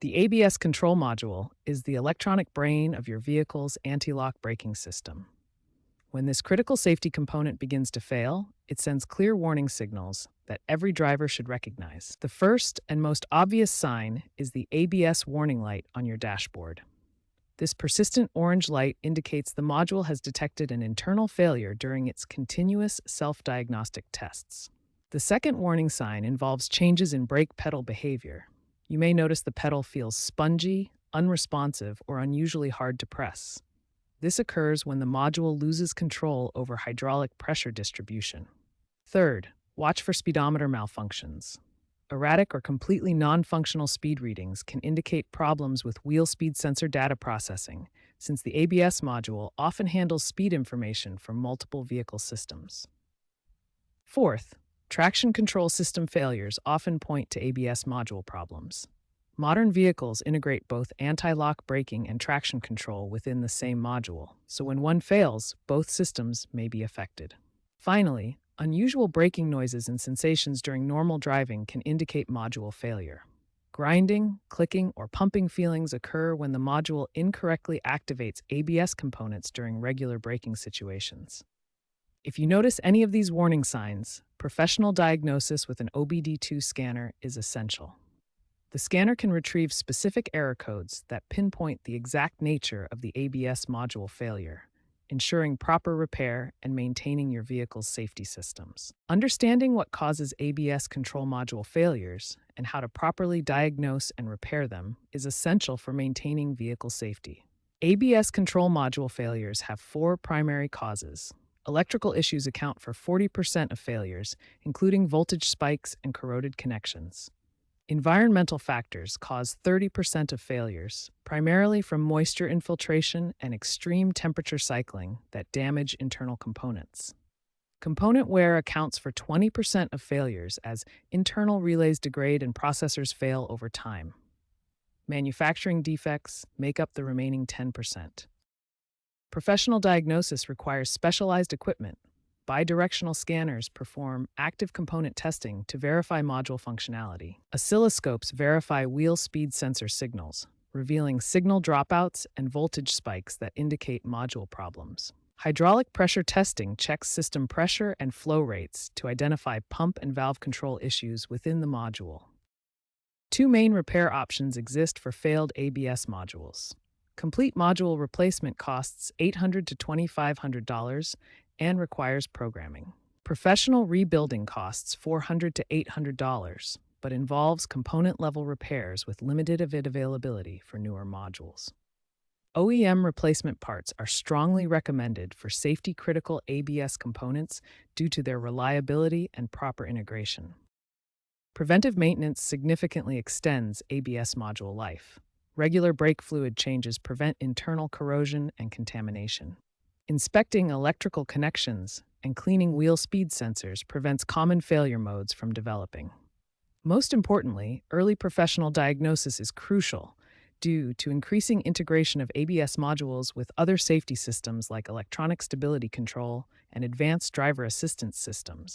The ABS control module is the electronic brain of your vehicle's anti-lock braking system. When this critical safety component begins to fail, it sends clear warning signals that every driver should recognize. The first and most obvious sign is the ABS warning light on your dashboard. This persistent orange light indicates the module has detected an internal failure during its continuous self-diagnostic tests. The second warning sign involves changes in brake pedal behavior. You may notice the pedal feels spongy, unresponsive, or unusually hard to press. This occurs when the module loses control over hydraulic pressure distribution. Third, watch for speedometer malfunctions. Erratic or completely non-functional speed readings can indicate problems with wheel speed sensor data processing, since the ABS module often handles speed information from multiple vehicle systems. Fourth, traction control system failures often point to ABS module problems. Modern vehicles integrate both anti-lock braking and traction control within the same module, so when one fails, both systems may be affected. Finally, unusual braking noises and sensations during normal driving can indicate module failure. Grinding, clicking, or pumping feelings occur when the module incorrectly activates ABS components during regular braking situations. If you notice any of these warning signs, professional diagnosis with an OBD2 scanner is essential. The scanner can retrieve specific error codes that pinpoint the exact nature of the ABS module failure, ensuring proper repair and maintaining your vehicle's safety systems. Understanding what causes ABS control module failures and how to properly diagnose and repair them is essential for maintaining vehicle safety. ABS control module failures have four primary causes. Electrical issues account for 40% of failures, including voltage spikes and corroded connections. Environmental factors cause 30% of failures, primarily from moisture infiltration and extreme temperature cycling that damage internal components. Component wear accounts for 20% of failures as internal relays degrade and processors fail over time. Manufacturing defects make up the remaining 10%. Professional diagnosis requires specialized equipment. Bidirectional scanners perform active component testing to verify module functionality. Oscilloscopes verify wheel speed sensor signals, revealing signal dropouts and voltage spikes that indicate module problems. Hydraulic pressure testing checks system pressure and flow rates to identify pump and valve control issues within the module. Two main repair options exist for failed ABS modules. Complete module replacement costs $800 to $2,500 and requires programming. Professional rebuilding costs $400 to $800, but involves component-level repairs with limited availability for newer modules. OEM replacement parts are strongly recommended for safety-critical ABS components due to their reliability and proper integration. Preventive maintenance significantly extends ABS module life. Regular brake fluid changes prevent internal corrosion and contamination. Inspecting electrical connections and cleaning wheel speed sensors prevents common failure modes from developing. Most importantly, early professional diagnosis is crucial due to increasing integration of ABS modules with other safety systems like electronic stability control and advanced driver assistance systems.